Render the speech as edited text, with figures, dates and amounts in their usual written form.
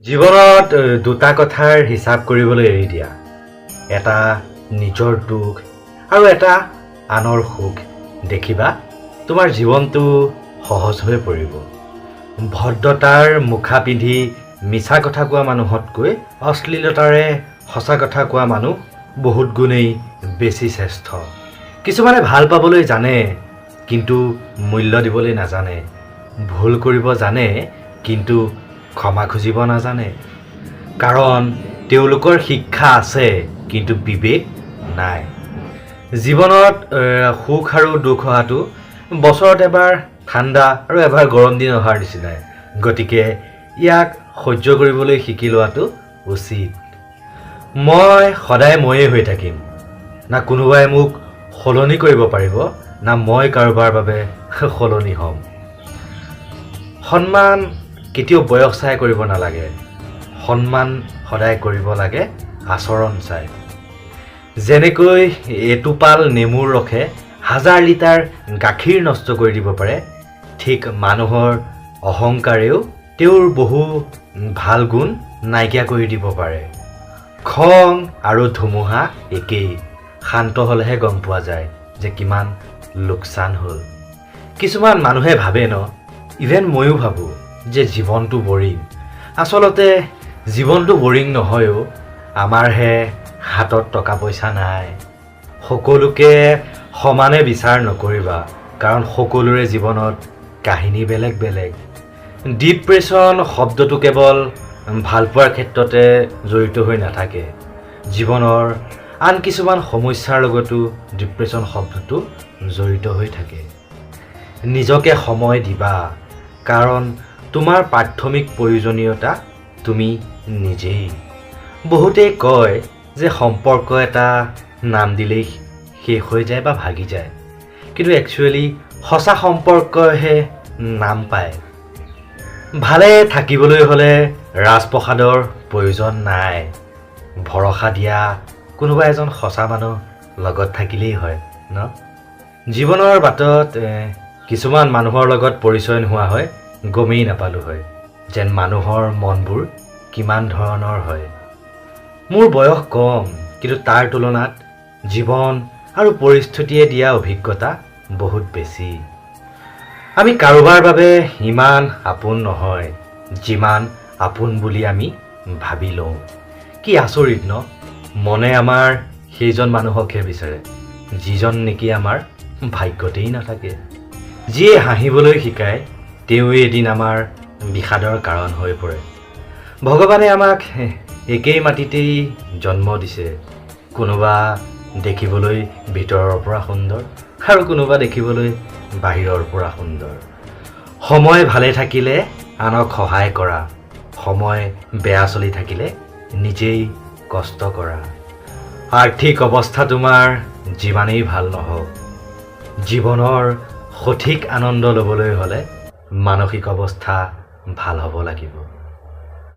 জীৱনত দুটা কথাৰ হিচাপ কৰিবলৈ এৰি দিয়া। এটা নিজৰ দুখ আৰু এটা আনৰ সুখ। দেখিবা তোমাৰ জীৱনটো সহজ হৈ পৰিব। ভদ্ৰতাৰ মুখা পিন্ধি মিছা কথা কোৱা মানুহতকৈ অশ্লীলতাৰে সঁচা কথা কোৱা মানুহ বহুত গুণেই বেছি শ্ৰেষ্ঠ। কিছুমানে ভাল পাবলৈ জানে কিন্তু মূল্য দিবলৈ নাজানে। ভুল কৰিব জানে কিন্তু ক্ষমা খুজিব নাজানে। কাৰণ তেওঁলোকৰ শিক্ষা আছে কিন্তু বিবেক নাই। জীৱনত সুখ আৰু দুখ অহাটো বছৰত এবাৰ ঠাণ্ডা আৰু এবাৰ গৰম দিন অহাৰ নিচিনাই। গতিকে ইয়াক সহ্য কৰিবলৈ শিকি লোৱাটো উচিত। মই সদায় ময়ে হৈ থাকিম। না কোনোবাই মোক সলনি কৰিব পাৰিব, না মই কাৰোবাৰ বাবে সলনি হ'ম। সন্মান কেতিয়াও বয়স চাই কৰিব নালাগে। সন্মান সদায় কৰিব লাগে আচৰণ চাই। যেনেকৈ এটোপাল নেমুৰ ৰসে হাজাৰ লিটাৰ গাখীৰ নষ্ট কৰি দিব পাৰে, ঠিক মানুহৰ অহংকাৰেও তেওঁৰ বহু ভাল গুণ নাইকিয়া কৰি দিব পাৰে। খং আৰু ধুমুহা একেই। শান্ত হ'লেহে গম পোৱা যায় যে কিমান লোকচান হ'ল। কিছুমান মানুহে ভাবে ইভেন ময়ো ভাবোঁ যে জীৱনটো বৰিং। আচলতে জীৱনটো বৰিং নহয়ও, আমাৰহে হাতত টকা পইচা নাই। সকলোকে সমানে বিচাৰ নকৰিবা, কাৰণ সকলোৰে জীৱনত কাহিনী বেলেগ বেলেগ। ডিপ্ৰেশ্যন শব্দটো কেৱল ভালপোৱাৰ ক্ষেত্ৰতে জড়িত হৈ নাথাকে। জীৱনৰ আন কিছুমান সমস্যাৰ লগতো ডিপ্ৰেশ্যন শব্দটো জড়িত হৈ থাকে। নিজকে সময় দিবা, কাৰণ তোমাৰ প্ৰাথমিক প্ৰয়োজনীয়তা তুমি নিজেই। বহুতেই কয় যে সম্পৰ্ক এটা নাম দিলেই শেষ হৈ যায় বা ভাগি যায়, কিন্তু একচুৱেলি সঁচা সম্পৰ্কহে নাম পায়। ভালে থাকিবলৈ হ'লে ৰাজপ্ৰসাদৰ প্ৰয়োজন নাই। ভৰসা দিয়া কোনোবা এজন সঁচা মানুহ লগত থাকিলেই হয় জীৱনৰ বাটত কিছুমান মানুহৰ লগত পৰিচয় নোহোৱা হয় গমেই নাপালোঁ হয় যেন মানুহৰ মনবোৰ কিমান ধৰণৰ হয়। মোৰ বয়স কম, কিন্তু তাৰ তুলনাত জীৱন আৰু পৰিস্থিতিয়ে দিয়া অভিজ্ঞতা বহুত বেছি। আমি কাৰোবাৰ বাবে ইমান আপোন নহয় যিমান আপোন বুলি আমি ভাবি লওঁ। কি আচৰিত মনে আমাৰ সেইজন মানুহকহে বিচাৰে যিজন নেকি আমাৰ ভাগ্যতেই নাথাকে। যিয়ে হাঁহিবলৈ শিকায় তেওঁৱে এদিন আমাৰ বিষাদৰ কাৰণ হৈ পৰে। ভগৱানে আমাক একেই মাটিতেই জন্ম দিছে। কোনোবা দেখিবলৈ ভিতৰৰ পৰা সুন্দৰ আৰু কোনোবা দেখিবলৈ বাহিৰৰ পৰা সুন্দৰ। সময় ভালে থাকিলে আনক সহায় কৰা, সময় বেয়া চলি থাকিলে নিজেই কষ্ট কৰা। আৰ্থিক অৱস্থা তোমাৰ যিমানেই ভাল নহওক, জীৱনৰ সঠিক আনন্দ ল'বলৈ হ'লে মানসিক অৱস্থা ভাল হ'ব লাগিব।